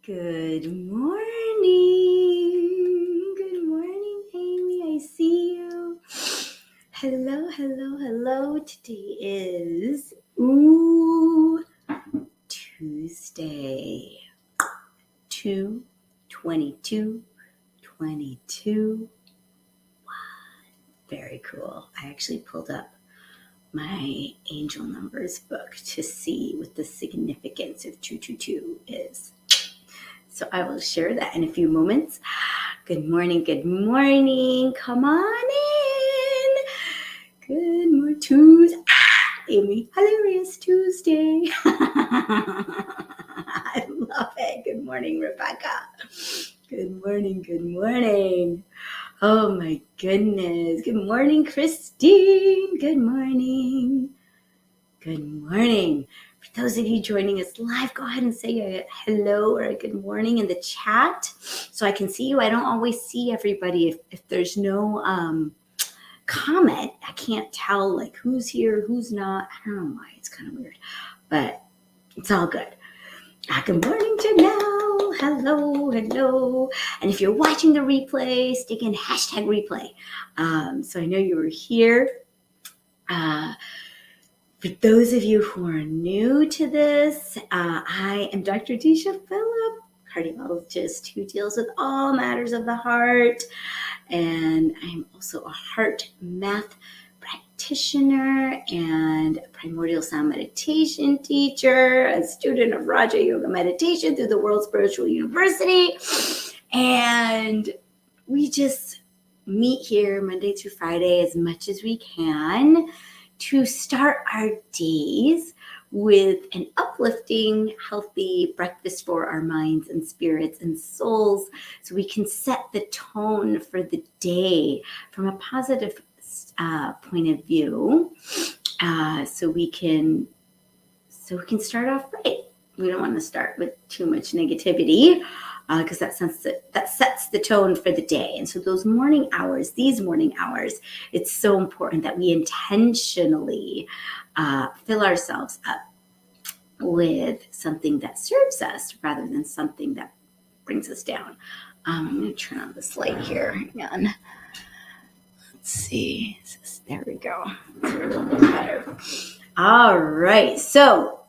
Good morning. Good morning, Amy. I see you. Hello. Today is Tuesday. 2/22/22. Very cool. I actually pulled up my angel numbers book to see what the significance of 222 is. So I will share that in a few moments. Good morning. Come on in. Good morning, Tuesday. Amy, hilarious Tuesday. I love it. Good morning, Rebecca. Good morning. Oh my goodness. Good morning, Christine. Good morning. For those of you joining us live, go ahead and say a hello or a good morning in the chat so I can see you. I don't always see everybody if there's no comment. I can't tell like who's here, who's not. I don't know why. It's kind of weird, but it's all good. Good morning, Janelle. Hello. And if you're watching the replay, stick in #replay. So I know you were here. For those of you who are new to this, I am Dr. Disha Phillip, cardiologist who deals with all matters of the heart. And I'm also a heart math practitioner and primordial sound meditation teacher, a student of Raja Yoga meditation through the World Spiritual University. And we just meet here Monday through Friday as much as we can to start our days with an uplifting, healthy breakfast for our minds and spirits and souls, so we can set the tone for the day from a positive point of view, so we can start off right. We don't want to start with too much negativity, because that sets the tone for the day. And so these morning hours, it's so important that we intentionally fill ourselves up with something that serves us rather than something that brings us down. I'm going to turn on this light here. Hang on. Let's see. There we go. It's a little bit better. All right. So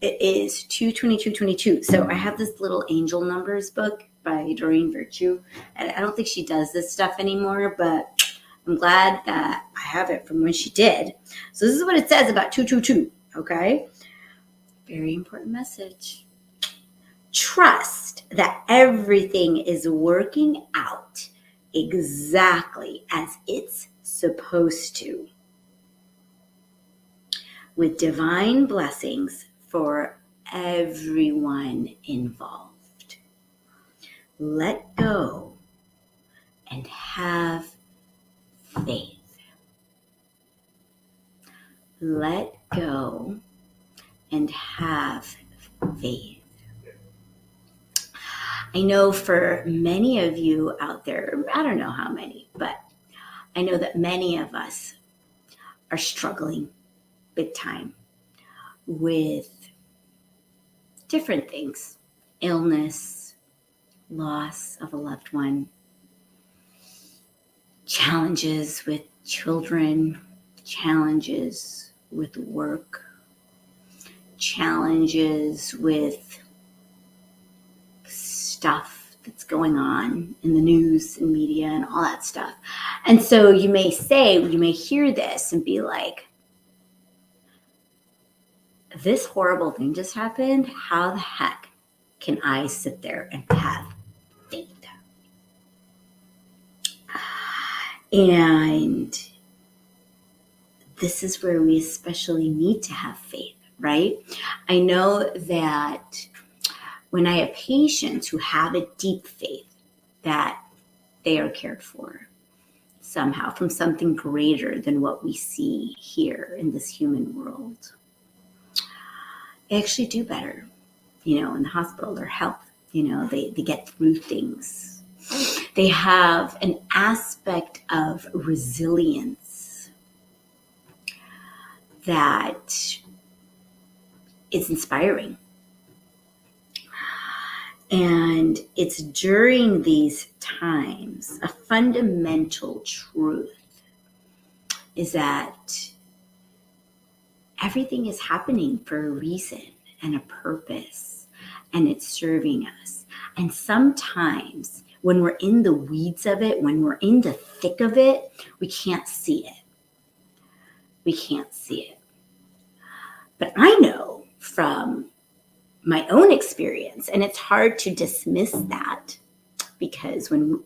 it is 2/22/22. So I have this little angel numbers book by Doreen Virtue. And I don't think she does this stuff anymore, but I'm glad that I have it from when she did. So this is what it says about 2/22. Okay. Very important message. Trust that everything is working out exactly as it's supposed to, with divine blessings for everyone involved. Let go and have faith. Let go and have faith. I know for many of you out there, I don't know how many, but I know that many of us are struggling big time with different things: illness, loss of a loved one, challenges with children, challenges with work, challenges with stuff that's going on in the news and media and all that stuff. And so you may hear this and be like, this horrible thing just happened. How the heck can I sit there and have faith? And this is where we especially need to have faith, right? I know that when I have patients who have a deep faith that they are cared for somehow from something greater than what we see here in this human world, they actually do better, in the hospital, their health, they get through things. They have an aspect of resilience that is inspiring. And it's during these times, a fundamental truth is that everything is happening for a reason and a purpose, and it's serving us. And sometimes when we're in the weeds of it, when we're in the thick of it, we can't see it. We can't see it. But I know from my own experience, and it's hard to dismiss that, because when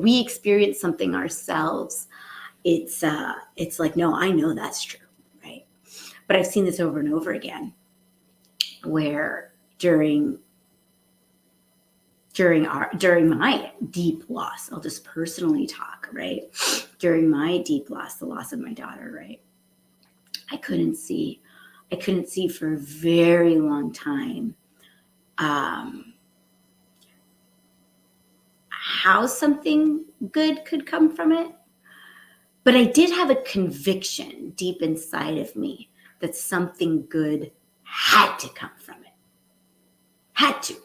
we experience something ourselves, it's like, no, I know that's true, right? But I've seen this over and over again, where during my deep loss, I'll just personally talk, right? During my deep loss, the loss of my daughter, right? I couldn't see for a very long time how something good could come from it. But I did have a conviction deep inside of me that something good had to come from it. Had to.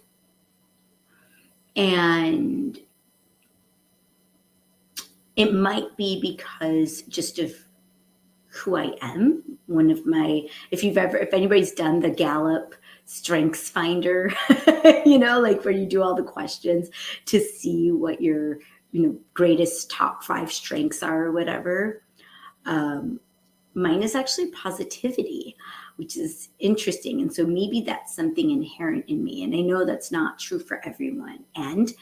And it might be because just of who I am. If anybody's done the Gallup Strengths Finder, like where you do all the questions to see what your, greatest top 5 strengths are or whatever. Mine is actually positivity, which is interesting. And so maybe that's something inherent in me. And I know that's not true for everyone. And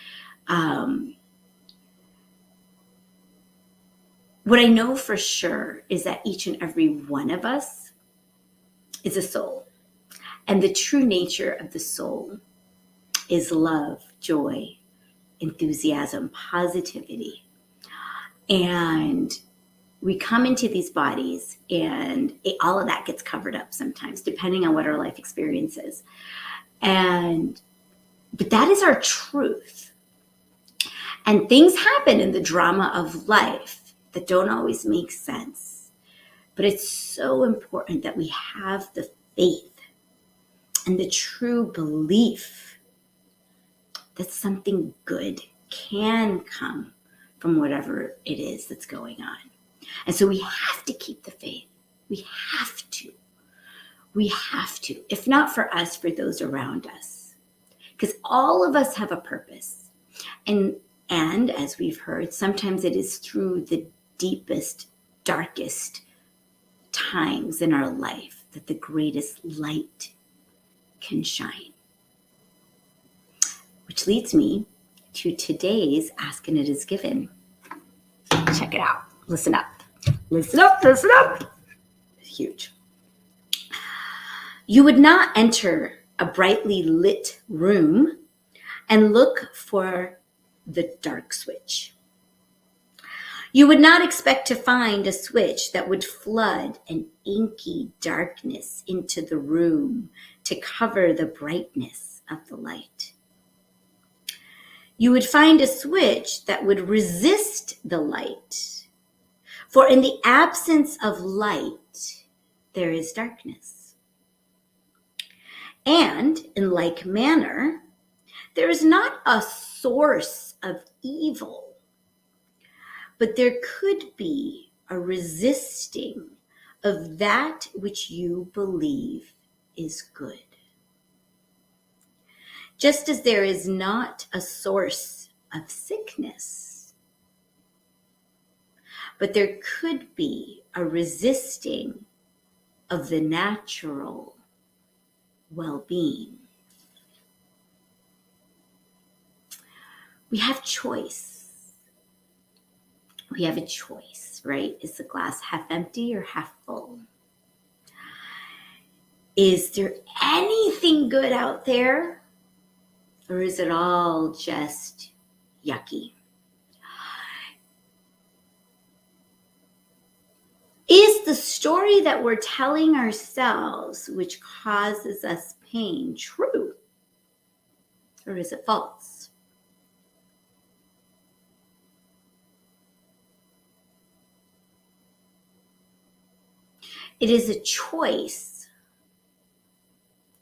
what I know for sure is that each and every one of us is a soul. And the true nature of the soul is love, joy, enthusiasm, positivity. And we come into these bodies and all of that gets covered up sometimes, depending on what our life experience is. But that is our truth. And things happen in the drama of life that don't always make sense. But it's so important that we have the faith and the true belief that something good can come from whatever it is that's going on. And so we have to keep the faith. We have to. We have to. If not for us, for those around us. Because all of us have a purpose. And as we've heard, sometimes it is through the deepest, darkest times in our life that the greatest light can shine. Which leads me to today's Ask and It Is Given. Check it out. Listen up. Listen up. Listen up. Huge. You would not enter a brightly lit room and look for the dark switch. You would not expect to find a switch that would flood an inky darkness into the room to cover the brightness of the light. You would find a switch that would resist the light. For in the absence of light, there is darkness. And in like manner, there is not a source of evil, but there could be a resisting of that which you believe is good. Just as there is not a source of sickness, but there could be a resisting of the natural well-being. We have choice. We have a choice, right? Is the glass half empty or half full? Is there anything good out there? Or is it all just yucky? Is the story that we're telling ourselves, which causes us pain, true? Or is it false? It is a choice,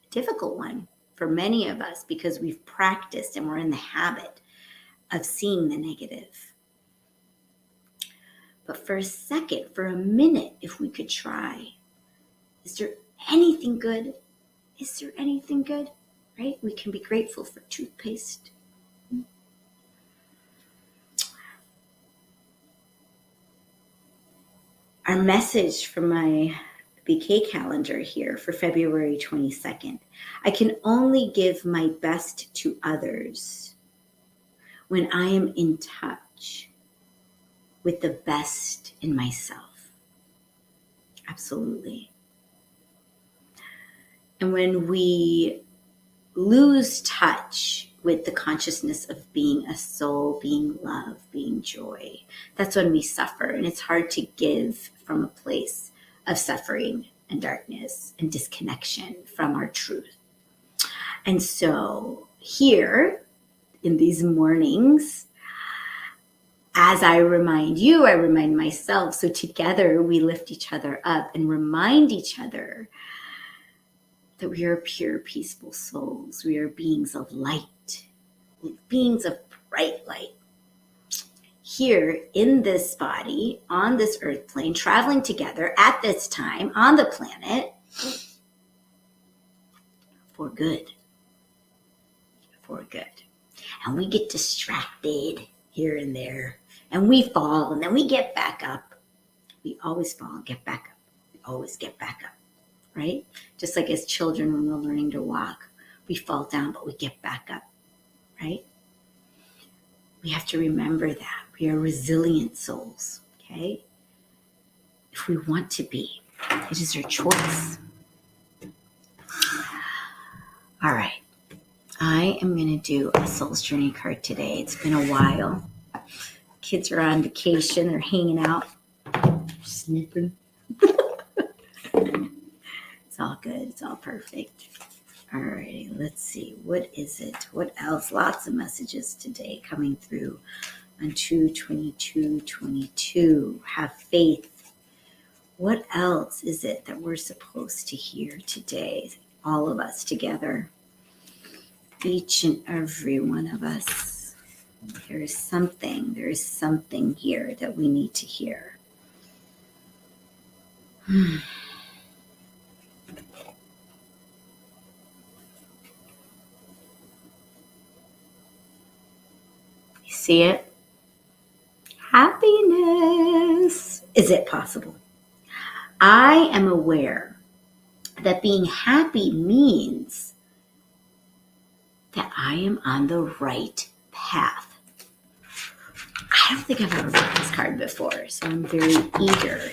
a difficult one, for many of us because we've practiced and we're in the habit of seeing the negative. But for a second, for a minute, if we could try, is there anything good? Is there anything good? Right? We can be grateful for toothpaste. Our message from my BK calendar here for February 22nd. I can only give my best to others when I am in touch with the best in myself. Absolutely. And when we lose touch with the consciousness of being a soul, being love, being joy, that's when we suffer. And it's hard to give from a place of suffering and darkness and disconnection from our truth. And so here in these mornings, as I remind you, I remind myself. So together we lift each other up and remind each other that we are pure, peaceful souls. We are beings of light, beings of bright light. Here in this body, on this earth plane, traveling together at this time on the planet for good. For good. And we get distracted here and there. And we fall, and then we get back up. We always fall and get back up. We always get back up, right? Just like as children when we're learning to walk, we fall down, but we get back up, right? We have to remember that. We are resilient souls, okay? If we want to be, it is our choice. All right. I am going to do a Soul's Journey card today. It's been a while. Kids are on vacation. They're hanging out, sleeping. It's all good. It's all perfect. All righty. Let's see. What is it? What else? Lots of messages today coming through on 2/22/22. Have faith. What else is it that we're supposed to hear today? All of us together. Each and every one of us. There is something here that we need to hear. You see it? Happiness. Is it possible? I am aware that being happy means that I am on the right path. I don't think I've ever read this card before, so I'm very eager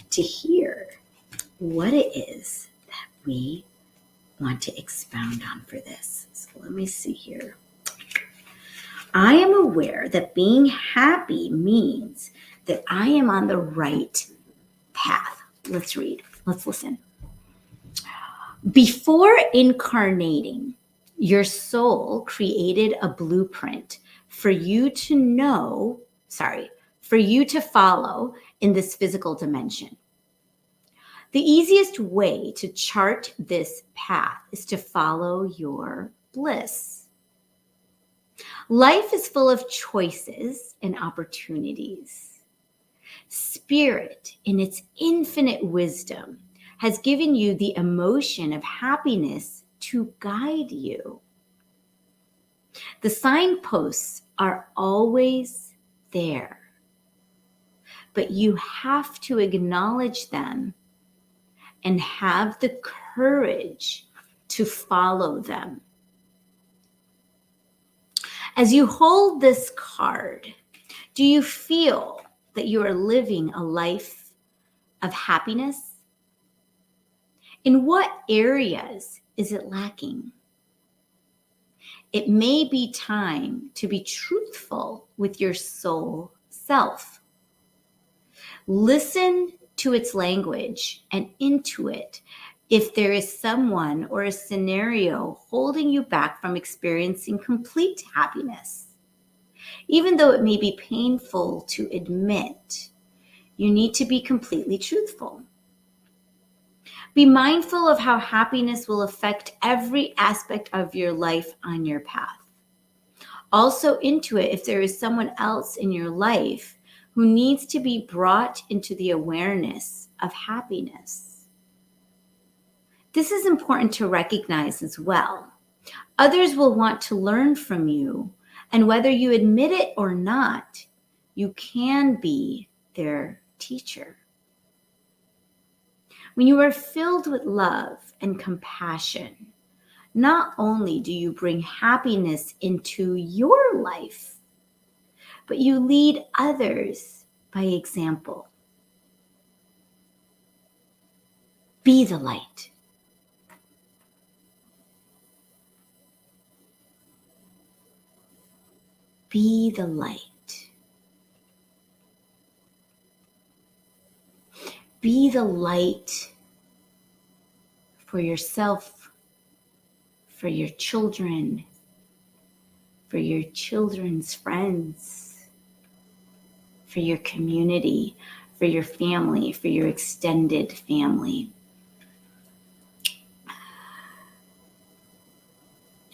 to hear what it is that we want to expound on for this. So let me see here. I am aware that being happy means that I am on the right path. Let's read. Let's listen. Before incarnating, your soul created a blueprint for you to follow in this physical dimension. The easiest way to chart this path is to follow your bliss. Life is full of choices and opportunities. Spirit, in its infinite wisdom, has given you the emotion of happiness to guide you. The signposts are always there, but you have to acknowledge them and have the courage to follow them. As you hold this card, do you feel that you are living a life of happiness? In what areas is it lacking? It may be time to be truthful with your soul self. Listen to its language and intuit if there is someone or a scenario holding you back from experiencing complete happiness. Even though it may be painful to admit, you need to be completely truthful. Be mindful of how happiness will affect every aspect of your life on your path. Also intuit if there is someone else in your life who needs to be brought into the awareness of happiness. This is important to recognize as well. Others will want to learn from you, and whether you admit it or not, you can be their teacher. When you are filled with love and compassion, not only do you bring happiness into your life, but you lead others by example. Be the light. Be the light. Be the light for yourself, for your children, for your children's friends, for your community, for your family, for your extended family.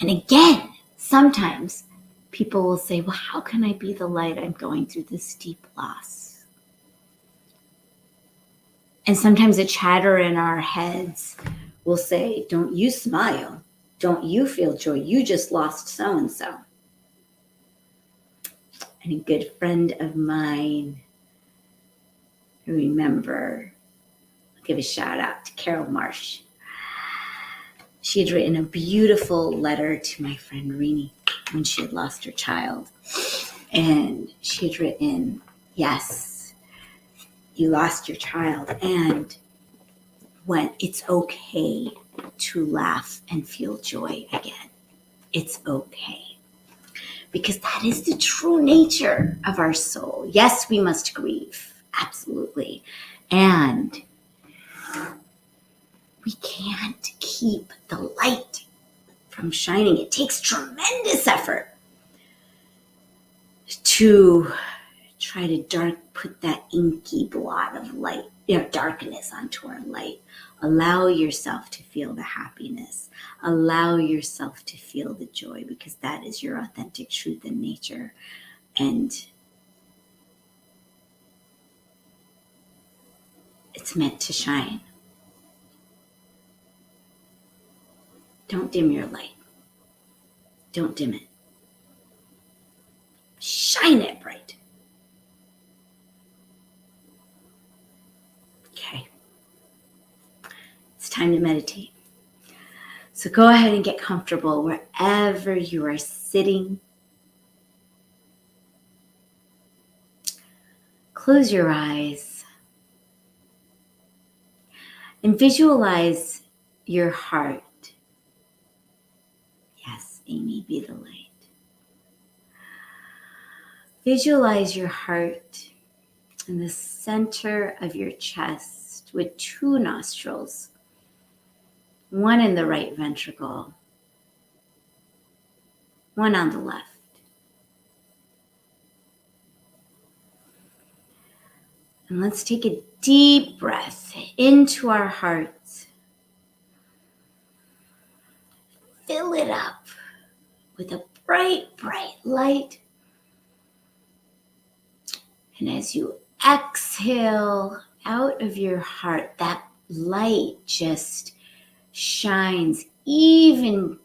And again, sometimes people will say, well, how can I be the light? I'm going through this deep loss. And sometimes a chatter in our heads will say, don't you smile? Don't you feel joy? You just lost so-and-so. And a good friend of mine, I remember, I'll give a shout out to Carol Marsh. She had written a beautiful letter to my friend Rini when she had lost her child. And she had written, yes, you lost your child, and when it's okay to laugh and feel joy again. It's okay. Because that is the true nature of our soul. Yes, we must grieve. Absolutely. And we can't keep the light from shining. It takes tremendous effort to try to put that inky blot of light, darkness onto our light. Allow yourself to feel the happiness. Allow yourself to feel the joy, because that is your authentic truth and nature. And it's meant to shine. Don't dim your light. Don't dim it. Shine it bright. Okay. It's time to meditate. So go ahead and get comfortable wherever you are sitting. Close your eyes and visualize your heart. Yes, Amy, be the light. Visualize your heart in the center of your chest with 2 nostrils, one in the right ventricle, one on the left. And let's take a deep breath into our hearts. Fill it up with a bright, bright light. And as you exhale out of your heart, that light just shines even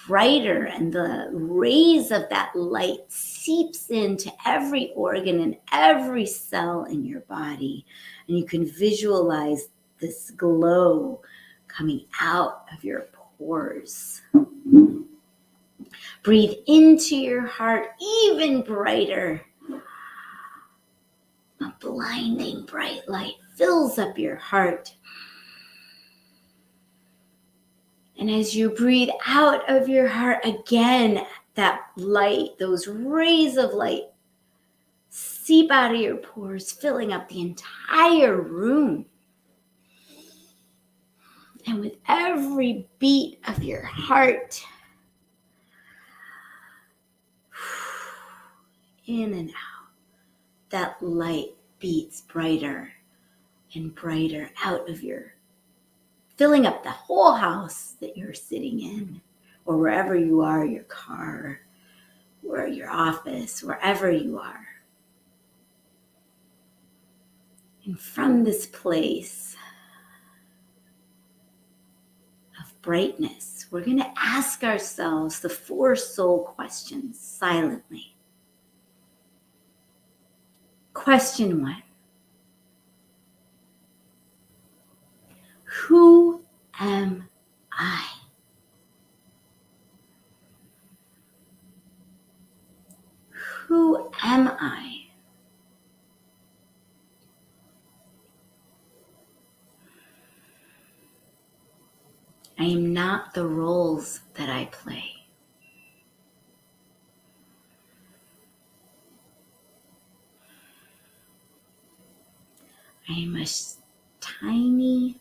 brighter, and the rays of that light seeps into every organ and every cell in your body. And you can visualize this glow coming out of your pores. Breathe into your heart even brighter. A blinding bright light fills up your heart. And as you breathe out of your heart again, that light, those rays of light seep out of your pores, filling up the entire room. And with every beat of your heart, in and out, that light beats brighter and brighter out of your filling up the whole house that you're sitting in, or wherever you are, your car, or your office, wherever you are. And from this place of brightness, we're going to ask ourselves the 4 soul questions silently. Question 1. Who am I? Who am I? I am not the roles that I play. I am a tiny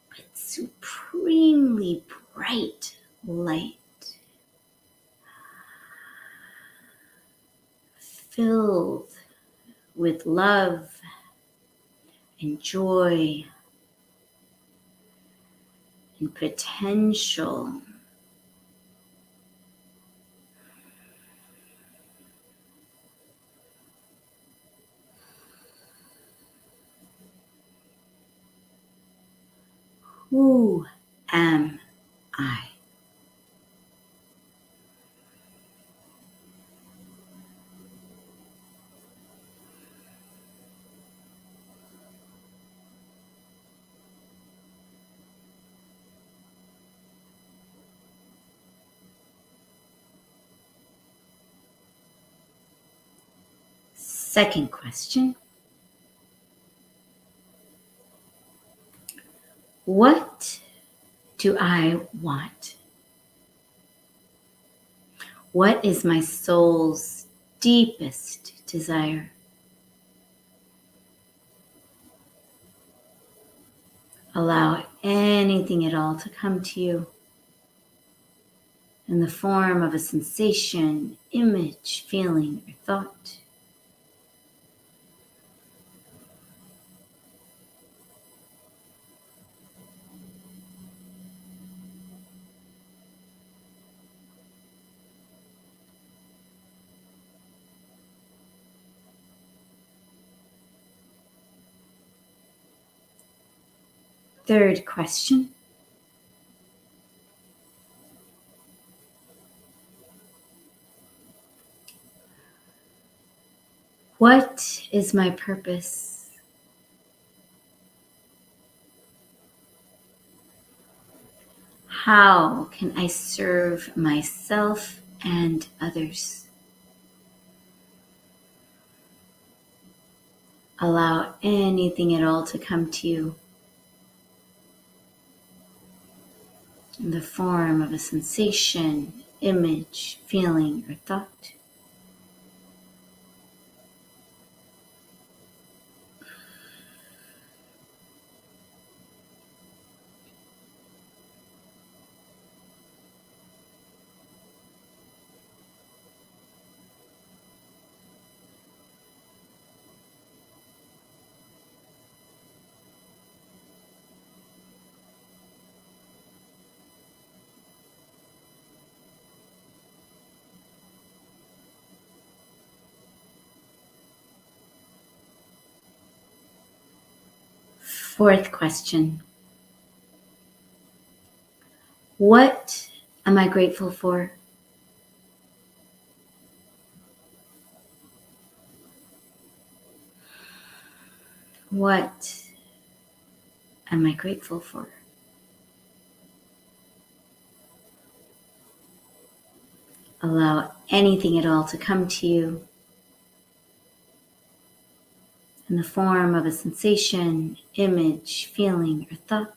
but supremely bright light, filled with love and joy and potential. Who am I? Second question. What do I want? What is my soul's deepest desire? Allow anything at all to come to you in the form of a sensation, image, feeling, or thought. Third question. What is my purpose? How can I serve myself and others? Allow anything at all to come to you in the form of a sensation, image, feeling, or thought. Fourth question. What am I grateful for? What am I grateful for? Allow anything at all to come to you in the form of a sensation, image, feeling, or thought.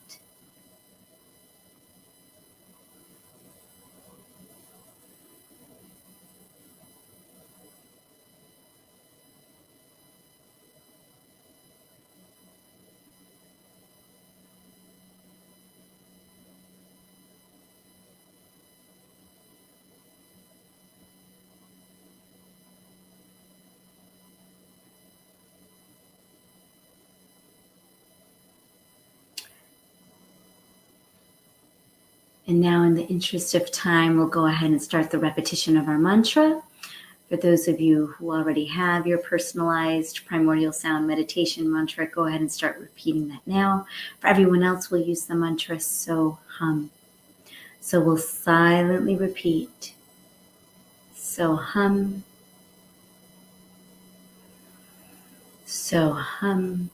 And now, in the interest of time, we'll go ahead and start the repetition of our mantra. For those of you who already have your personalized primordial sound meditation mantra, go ahead and start repeating that now. For everyone else, we'll use the mantra So Hum. So we'll silently repeat So Hum. So Hum.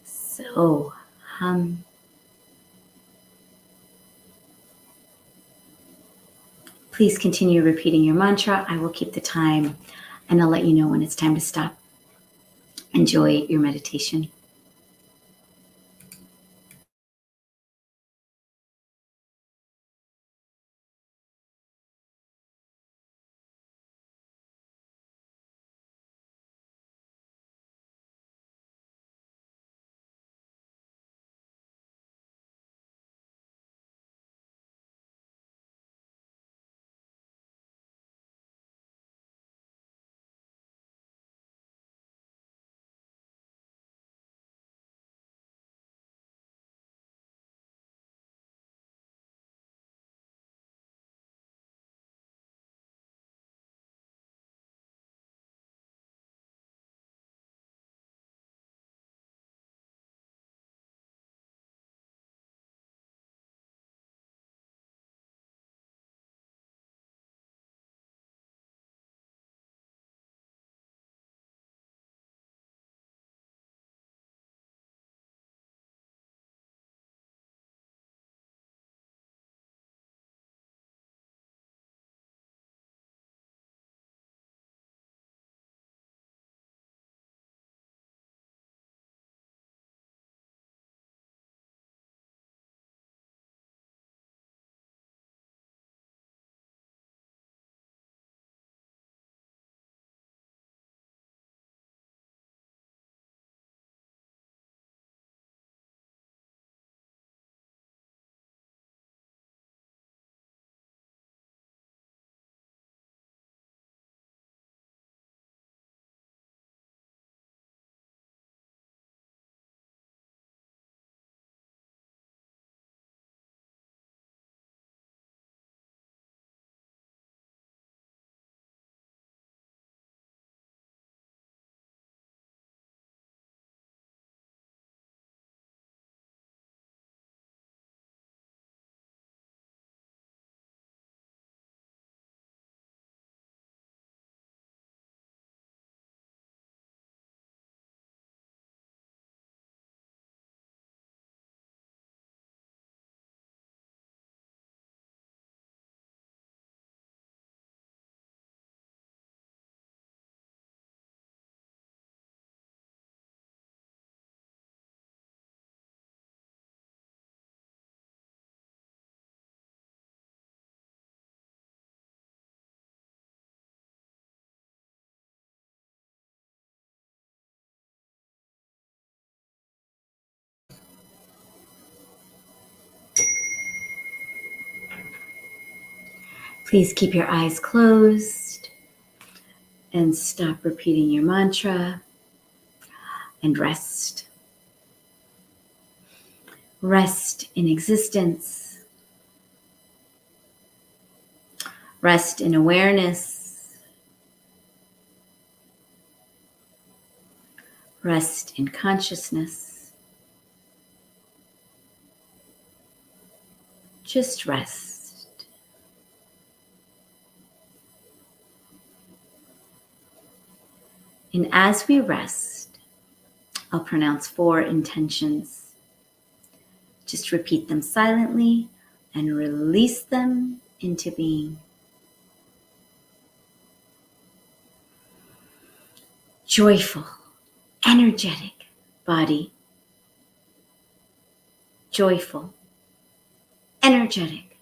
So Hum. Please continue repeating your mantra. I will keep the time and I'll let you know when it's time to stop. Enjoy your meditation. Please keep your eyes closed and stop repeating your mantra and rest. Rest in existence. Rest in awareness. Rest in consciousness. Just rest. And as we rest, I'll pronounce 4 intentions. Just repeat them silently and release them into being. Joyful, energetic body. Joyful, energetic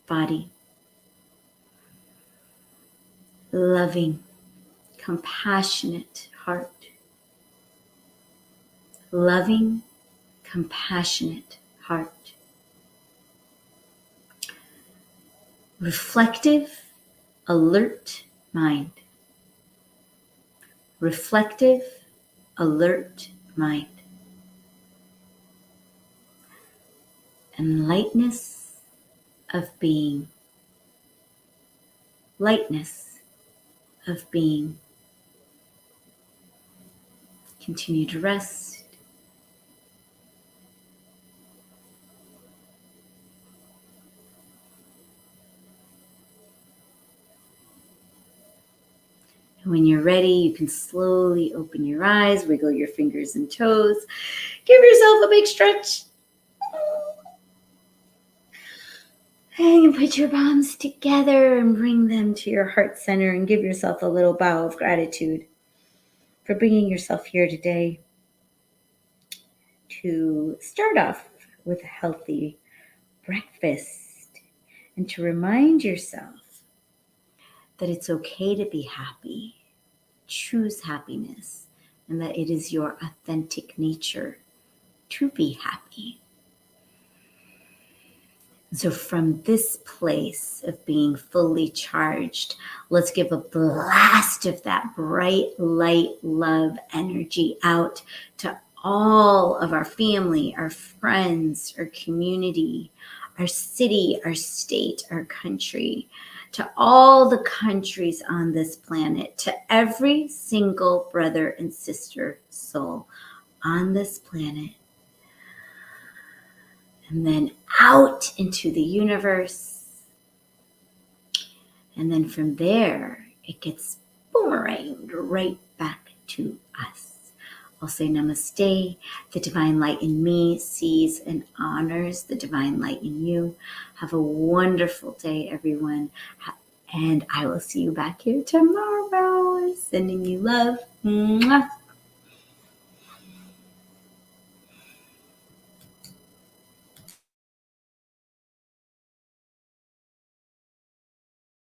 body. Loving, compassionate heart. Loving, compassionate heart. Reflective, alert mind. Reflective, alert mind, and lightness of being. Lightness of being. Continue to rest. And when you're ready, you can slowly open your eyes, wiggle your fingers and toes, give yourself a big stretch. And you put your palms together and bring them to your heart center and give yourself a little bow of gratitude for bringing yourself here today to start off with a healthy breakfast and to remind yourself that it's okay to be happy. Choose happiness, and that it is your authentic nature to be happy. So from this place of being fully charged, let's give a blast of that bright light, love, energy out to all of our family, our friends, our community, our city, our state, our country, to all the countries on this planet, to every single brother and sister soul on this planet. And then out into the universe. And then from there, it gets boomeranged right back to us. I'll say namaste. The divine light in me sees and honors the divine light in you. Have a wonderful day, everyone. And I will see you back here tomorrow. Sending you love. Mwah.